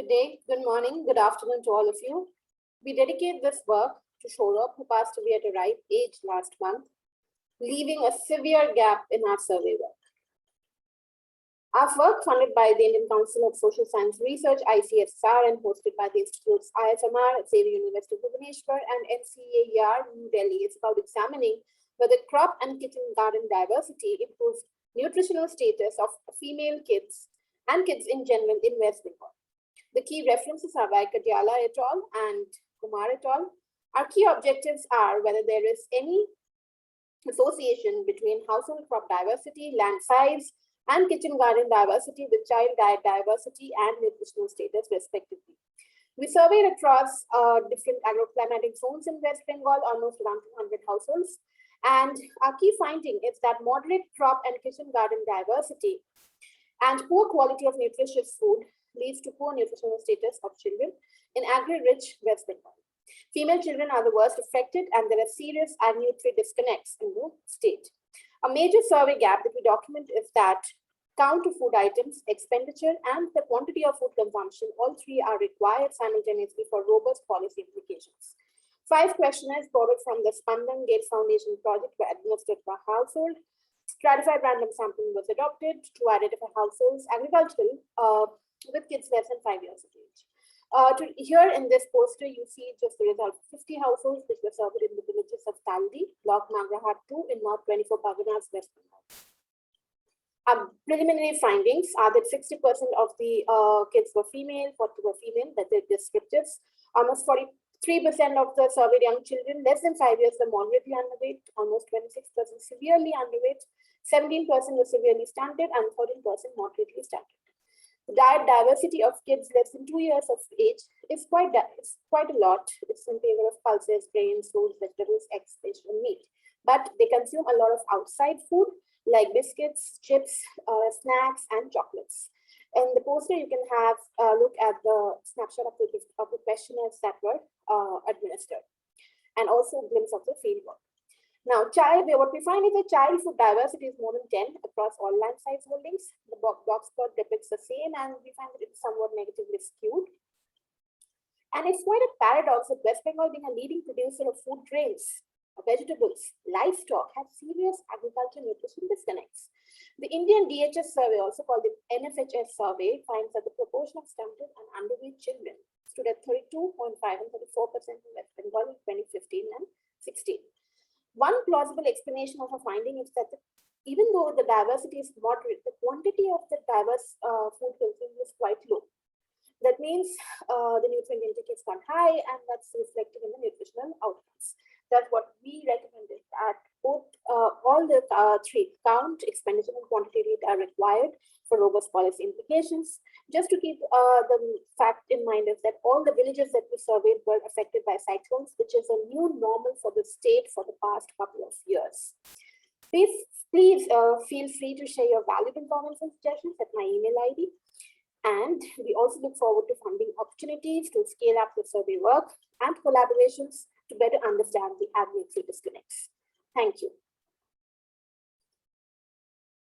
Good day, good morning, good afternoon to all of you. We dedicate this work to Saurabh, who passed away at a ripe age last month, leaving a severe gap in our survey work. Our work, funded by the Indian Council of Social Science Research, ICSR, and hosted by the institutes IFPRI, Xavier University of Bhubaneswar, and NCAER, New Delhi, is about examining whether crop and kitchen garden diversity improves nutritional status of female kids and kids in general in West Bengal. The key references are by Kadyala et al. And Kumar et al. Our key objectives are whether there is any association between household crop diversity, land size, and kitchen garden diversity with child diet diversity and nutritional status respectively. We surveyed across different agroclimatic zones in West Bengal, almost around 200 households. And our key finding is that moderate crop and kitchen garden diversity and poor quality of nutritious food leads to poor nutritional status of children in agri-rich West Bengal. Female children are the worst affected, and there are serious agri-nutrient disconnects in the state. A major survey gap that we document is that count of food items, expenditure, and the quantity of food consumption, all three are required simultaneously for robust policy implications. 5 questionnaires borrowed from the Spandan Gates Foundation project were administered per household. Stratified random sampling was adopted to identify households agricultural with kids less than 5 years of age. Here in this poster, you see just the result of 50 households which were surveyed in the villages of Taldi, Block Nagrahat 2 in North 24 Parganas, West Bengal. Preliminary findings are that 60% of the kids were female, 40 were female, that are descriptives. Almost 43% of the surveyed young children less than 5 years were moderately underweight, almost 26% severely underweight, 17% were severely stunted, and 13% moderately stunted. The diet diversity of kids less than 2 years of age is quite a lot. It's in favor of pulses, grains, fruits, vegetables, eggs, fish, and meat. But they consume a lot of outside food like biscuits, chips, snacks, and chocolates. In the poster, you can have a look at the snapshot of the questionnaires that were administered, and also a glimpse of the field work. Now, what we find is that child food diversity is more than 10 across all land size holdings. The box plot depicts the same, and we find that it's somewhat negatively skewed. And it's quite a paradox that West Bengal, being a leading producer of food grains, vegetables, livestock, have serious agricultural nutrition disconnects. The Indian DHS survey, also called the NFHS survey, finds that the proportion of stunted and underweight children stood at 32.5 and 34% in West Bengal in 2015 and 16. One plausible explanation of a finding is that even though the diversity is moderate, the quantity of the diverse food consumed is quite low. That means the nutrient intake is not high, and that's reflected in the nutritional outcomes. That's what we recommended, that both all the three, count, expenditure, and quantity rate, are required for robust policy implications. Just to keep the fact in mind is that all the villages that we surveyed were affected by cyclones, which is a new normal for the state for the past couple of years. Please feel free to share your valuable comments and suggestions at my email ID. And we also look forward to funding opportunities to scale up the survey work and collaborations to better understand the agri-nutrient disconnects. Thank you.